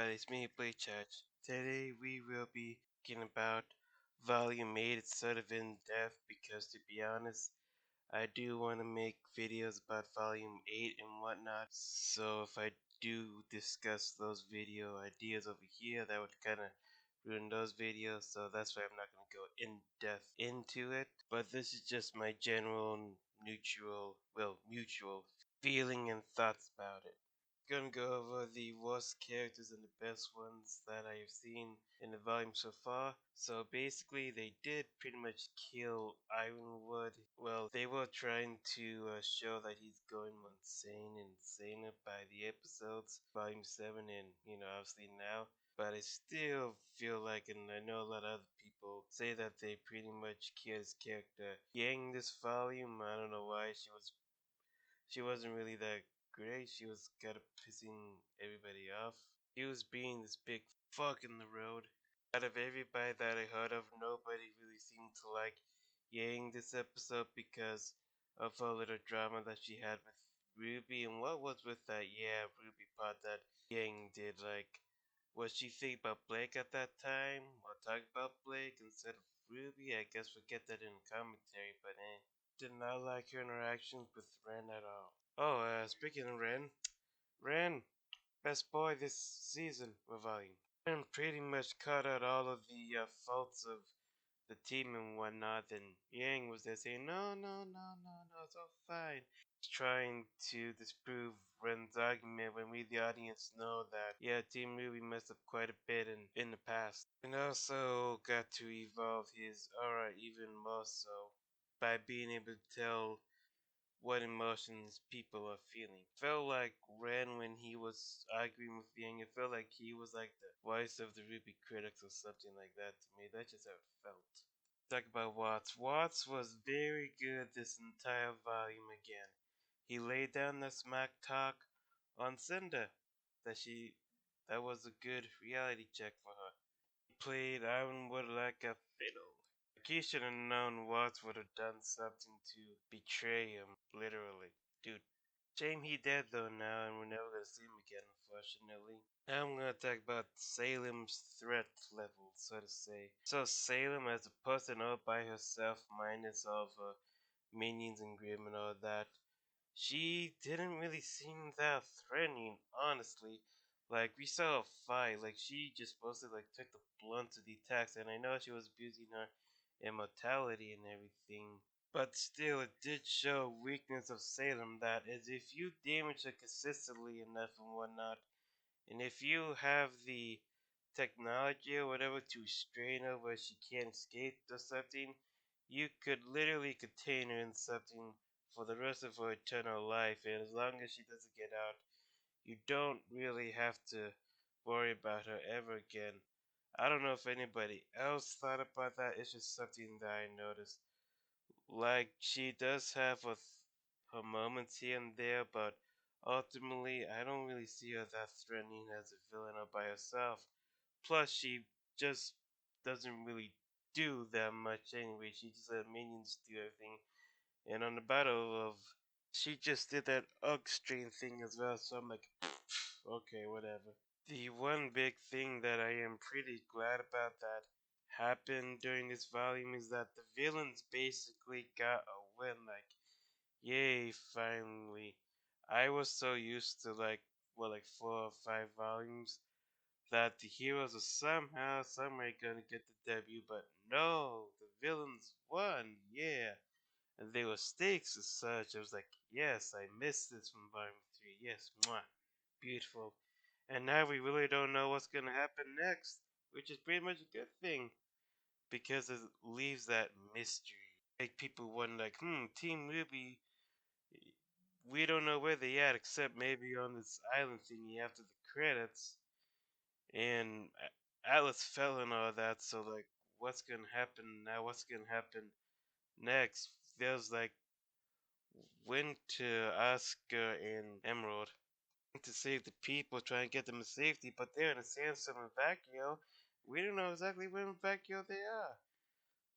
everybody, it's me, Play Chat. Today we will be talking about Volume 8. It's sort of in depth because, to be honest, I do want to make videos about Volume 8 and whatnot. So if I do discuss those video ideas over here, that would kind of ruin those videos. So that's why I'm not going to go in depth into it. But this is just my general, mutual feeling and thoughts about it. Gonna go over the worst characters and the best ones that I have seen in the volume so far. So basically, they did pretty much kill Ironwood. Well, they were trying to show that he's going insaner by the episodes, volume 7, and obviously now. But I still feel like, and I know a lot of other people say that they pretty much killed his character. Yang this volume, I don't know why she wasn't really that great. She was kind of pissing everybody off. He was being this big fuck in the road. Out of everybody that I heard of, nobody really seemed to like Yang this episode because of a little drama that she had with Ruby. And what was with that? Yeah, Ruby part that Yang did. Like, what she think about Blake at that time? Or talk about Blake instead of Ruby? I guess we'll get that in the commentary, but did not like her interactions with Ren at all. Oh, speaking of Ren, best boy this season, Ravine. Ren pretty much cut out all of the faults of the team and whatnot, and Yang was there saying, no, no, no, no, no, it's all fine. Trying to disprove Ren's argument when we, the audience, know that, yeah, Team really messed up quite a bit in the past. And also got to evolve his aura even more so by being able to tell what emotions people are feeling. Felt like Ren when he was arguing with Yang. It felt like he was like the voice of the RWBY critics or something like that to me. That's just how it felt. Talk about Watts. Watts was very good this entire volume again. He laid down the smack talk on Cinder. That was a good reality check for her. He played Ironwood like a fiddle. He should have known Watts would have done something to betray him, literally. Dude, shame he dead though now, and we're never gonna see him again, unfortunately. Now I'm gonna talk about Salem's threat level, so to say. So Salem as a person all by herself, minus all of her minions and Grim and all that, she didn't really seem that threatening, honestly. Like, we saw a fight, like, she just supposed to, like, took the blunt of the attacks, and I know she was abusing her immortality and everything, but still, it did show weakness of Salem that is, if you damage her consistently enough and whatnot, and if you have the technology or whatever to restrain her where she can't escape or something, you could literally contain her in something for the rest of her eternal life. And as long as she doesn't get out, you don't really have to worry about her ever again. I don't know if anybody else thought about that. It's just something that I noticed. Like, she does have her moments here and there, but ultimately, I don't really see her that threatening as a villain all by herself. Plus, she just doesn't really do that much anyway. She just let minions do everything. And on the battle of, she just did that UG stream thing as well. So I'm like, okay, whatever. The one big thing that I am pretty glad about that happened during this volume is that the villains basically got a win. Like, yay, finally. I was so used to like 4 or 5 volumes that the heroes are somehow, somewhere gonna get the debut, but no, the villains won, yeah. And they were stakes as such. I was like, yes, I missed this from volume 3. Yes, mwah, beautiful. And now we really don't know what's gonna happen next, which is pretty much a good thing because it leaves that mystery. Like people wonder, like, Team Ruby, we don't know where they at except maybe on this island thingy after the credits. And Atlas fell and all that, so like, what's gonna happen now? What's gonna happen next? There's like went to Oscar and Emerald to save the people, try and get them to safety, but they're in a sandstorm in Vacchio. We don't know exactly where in Vacchio they are.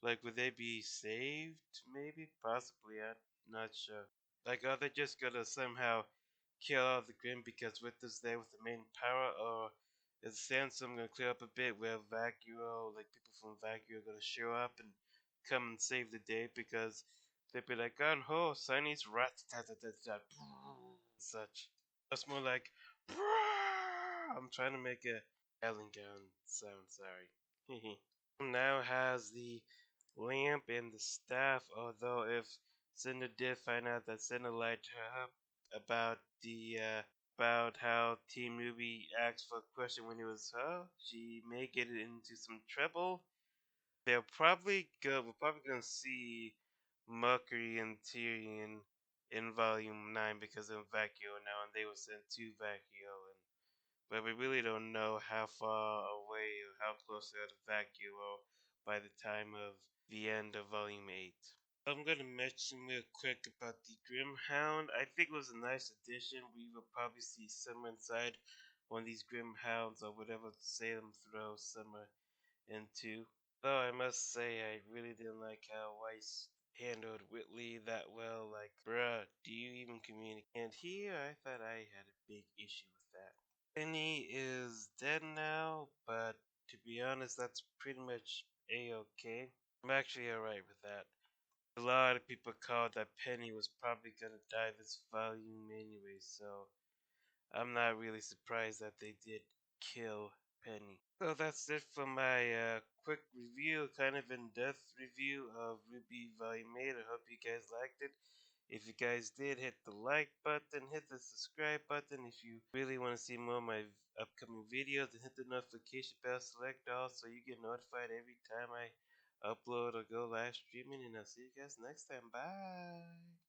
Like, would they be saved? Maybe, possibly. I'm not sure. Like, are they just gonna somehow kill all the Grim because Winter's there with the main power, or It's sandstorm gonna clear up a bit where Vacuo, like people from Vacuo, are gonna show up and come and save the day because they'd be like, "Gun ho, Sunny's rat tat tat tat tat," such. That's more like, I'm trying to make a yelling gun sound. Sorry. Now has the lamp and the staff. Although if Cinder did find out that Cinder lied to her about the about how Team Ruby asked for a question when it was her, she may get into some trouble. We're probably gonna see Mercury and Tyrion in Volume 9 because of Vacuo now, and they were sent to Vacuo, and but we really don't know how far away or how close they are to Vacuo by the time of the end of Volume 8. I'm gonna mention real quick about the Grimhound. I think it was a nice addition. We will probably see Summer inside one of these Grimhounds or whatever Salem throws Summer into. Though I must say, I really didn't like how Weiss handled Whitley that well. Like, bruh, do you even communicate? And here, I thought I had a big issue with that. Penny is dead now, but to be honest, that's pretty much a-okay. I'm actually alright with that. A lot of people called that Penny was probably gonna die this volume anyway, so I'm not really surprised that they did kill Penny. So that's it for my quick review, kind of in-depth review of RWBY Volume 8. I hope you guys liked it. If you guys did, hit the like button, hit the subscribe button. If you really want to see more of my upcoming videos, then hit the notification bell, select all, so you get notified every time I upload or go live streaming. And I'll see you guys next time. Bye.